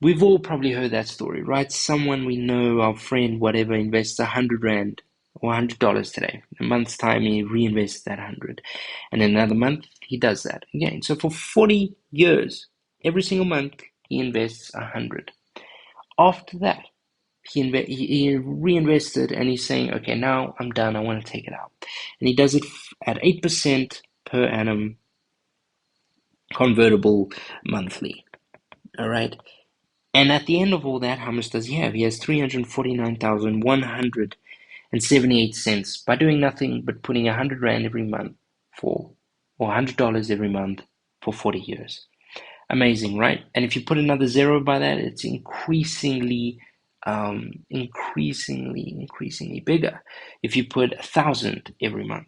We've all probably heard that story, right? Someone we know, our friend, whatever, invests 100 Rand or $100 today. In a month's time, he reinvests that 100. And in another month, he does that again. So for 40 years, every single month, he invests 100. After that, he reinvested and he's saying, okay, now I'm done. I want to take it out. And he does it at 8% per annum, convertible monthly. All right. And at the end of all that, how much does he have? He has 349,178 cents by doing nothing but putting 100 Rand every month for, or $100 every month for 40 years. Amazing, right? And if you put another zero by that, it's increasingly bigger. If you put 1,000 every month,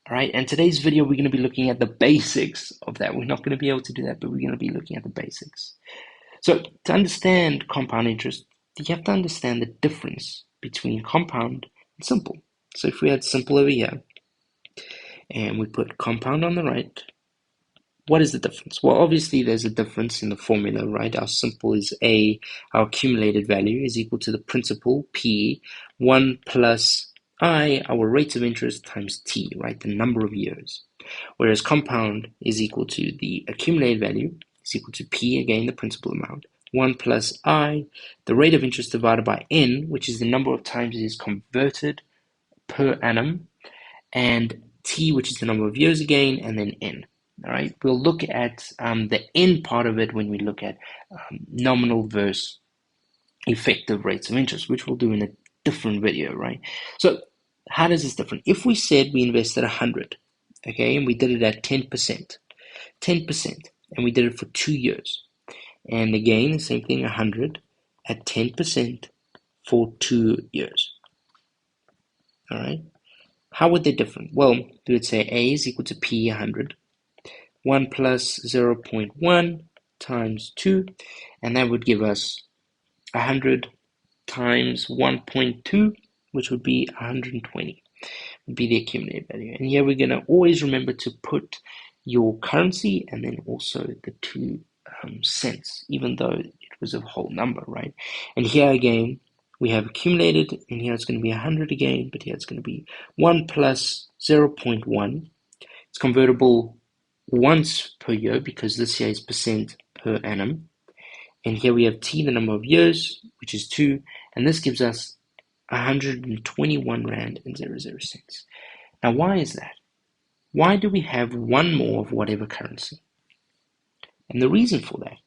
all right? And today's video, we're going to be looking at the basics of that. We're not going to be able to do that, but we're going to be looking at the basics. So to understand compound interest, you have to understand the difference between compound and simple. So if we had simple over here, and we put compound on the right, what is the difference? Well, obviously there's a difference in the formula, right? Our simple is A, our accumulated value is equal to the principal, P, 1 plus I, our rate of interest, times T, right? The number of years. Whereas compound is equal to the accumulated value is equal to P, again, the principal amount, 1 plus I, the rate of interest divided by N, which is the number of times it is converted per annum, and T, which is the number of years again, and then N. All right, we'll look at the N part of it when we look at nominal versus effective rates of interest, which we'll do in a different video, right? So how does this differ? If we said we invested 100, okay, and we did it at 10%, and we did it for 2 years, and again, the same thing, 100 at 10% for 2 years, all right? How would they differ? Well, we would say A is equal to P 100, 1 plus 0.1 times 2, and that would give us 100 times 1.2, which would be 120, would be the accumulated value. And here we're going to always remember to put your currency and then also the 2 cents, even though it was a whole number, right? And here again, we have accumulated, and here it's going to be 100 again, but here it's going to be 1 plus 0.1. It's convertible once per year because this here is percent per annum. And here we have T, the number of years, which is 2, and this gives us 121 Rand and 00 cents. Now, why is that? Why do we have one more of whatever currency? And the reason for that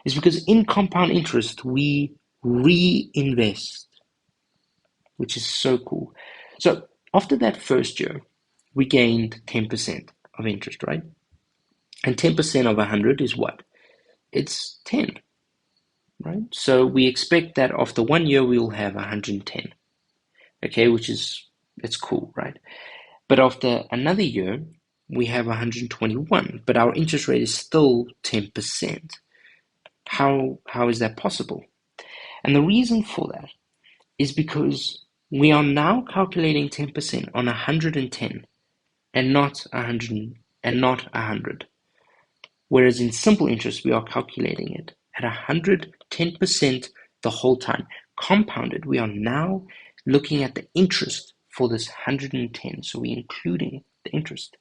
is because in compound interest, we reinvest, which is so cool. So after that first year, we gained 10% of interest, right? And 10% of 100 is what? It's 10, right? So we expect that after 1 year, we will have 110, okay, which is, it's cool, right? But after another year, we have 121, but our interest rate is still 10%. How is that possible? And the reason for that is because we are now calculating 10% on 110 and not 100. Whereas in simple interest, we are calculating it at 110% the whole time. Compounded, we are now looking at the interest for this 110. So we're including the interest.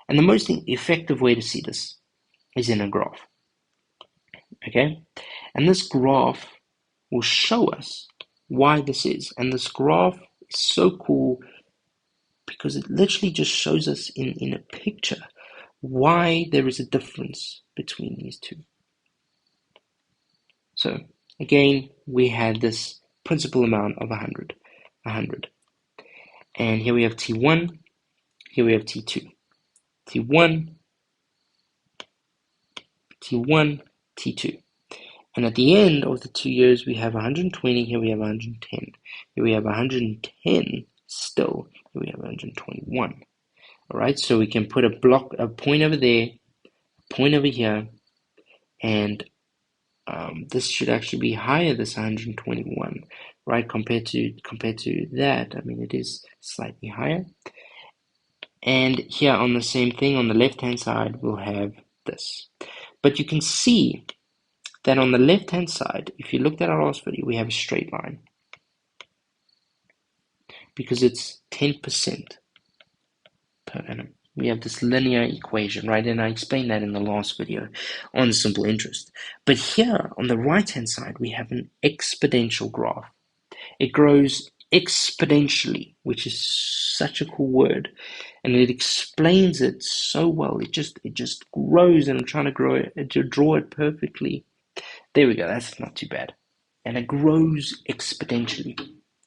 And the most effective way to see this is in a graph. Okay? And this graph will show us why this is. And this graph is so cool because it literally just shows us in a picture why there is a difference between these two. So again, we had this principal amount of 100. And here we have T1, here we have T2. T1, T2. And at the end of the 2 years, we have 120, here we have 110. Here we have 110 still, here we have 121. All right, so we can put a point over there, a point over here, and this should actually be higher, this 121, right, compared to that. I mean, it is slightly higher. And here on the same thing, on the left-hand side, we'll have this. But you can see that on the left-hand side, if you looked at our last video, we have a straight line because it's 10% per annum. We have this linear equation, right? And I explained that in the last video on simple interest. But here on the right-hand side, we have an exponential graph. It grows exponentially, which is such a cool word, and it explains it so well. It just grows, and I'm trying to draw it perfectly. There we go. That's not too bad, and it grows exponentially.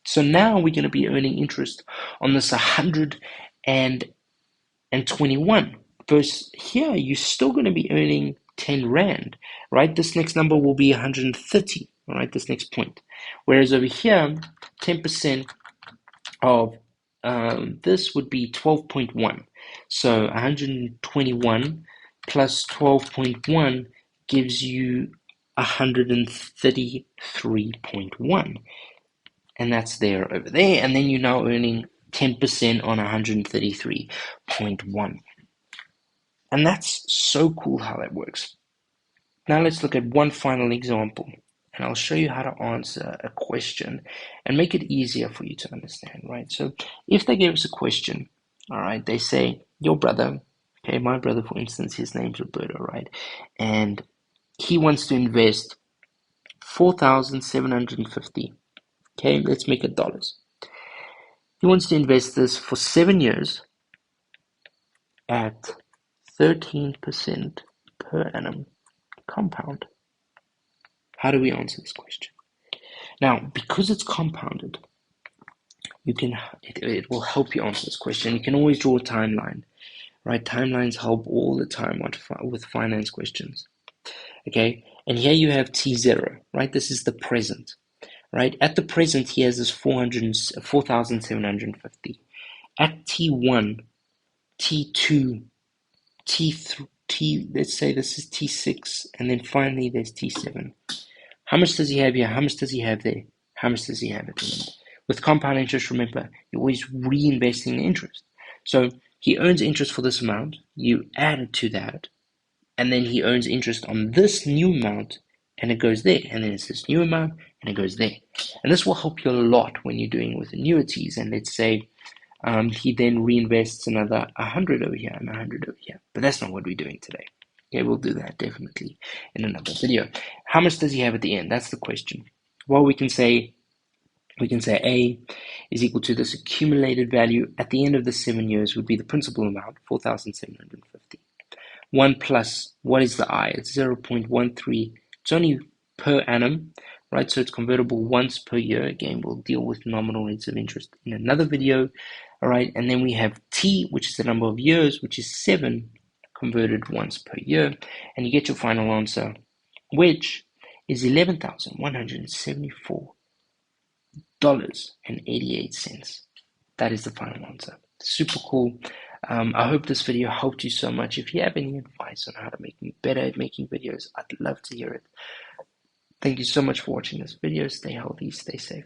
So now we're going to be earning interest on this 121. Versus here, you're still going to be earning 10 Rand, right? This next number will be 130, all right? This next point. Whereas over here, 10% of this would be 12.1. So 121 plus 12.1 gives you 133.1. And that's there over there. And then you're now earning 10% on 133.1. And that's so cool how that works. Now let's look at one final example, and I'll show you how to answer a question and make it easier for you to understand, right? So if they give us a question, all right, they say, your brother, okay, my brother, for instance, his name's Roberto, right? And he wants to invest 4,750. Okay, let's make it dollars. He wants to invest this for 7 years at 13% per annum compound. How do we answer this question? Now, because it's compounded, it will help you answer this question. You can always draw a timeline, right? Timelines help all the time with finance questions. Okay, and here you have T0, right? This is the present, right? At the present, he has this 4,750. At T1, T2, T3, let's say this is T6, and then finally there's T7. How much does he have here? How much does he have there? How much does he have at the end? With compound interest, remember, you're always reinvesting the interest. So he earns interest for this amount, you add it to that, and then he earns interest on this new amount, and it goes there, and then it's this new amount, and it goes there. And this will help you a lot when you're doing with annuities, and let's say he then reinvests another 100 over here and 100 over here. But that's not what we're doing today. Okay, we'll do that definitely in another video. How much does he have at the end? That's the question. Well, we can say A is equal to this accumulated value at the end of the 7 years would be the principal amount, 4,750. 1 plus, what is the I? It's 0.13. It's only per annum, right? So it's convertible once per year. Again, we'll deal with nominal rates of interest in another video. All right, and then we have T, which is the number of years, which is 7 converted once per year, and you get your final answer, which is $11,174.88. That is the final answer. Super cool. I hope this video helped you so much. If you have any advice on how to make me better at making videos, I'd love to hear it. Thank you so much for watching this video. Stay healthy, stay safe.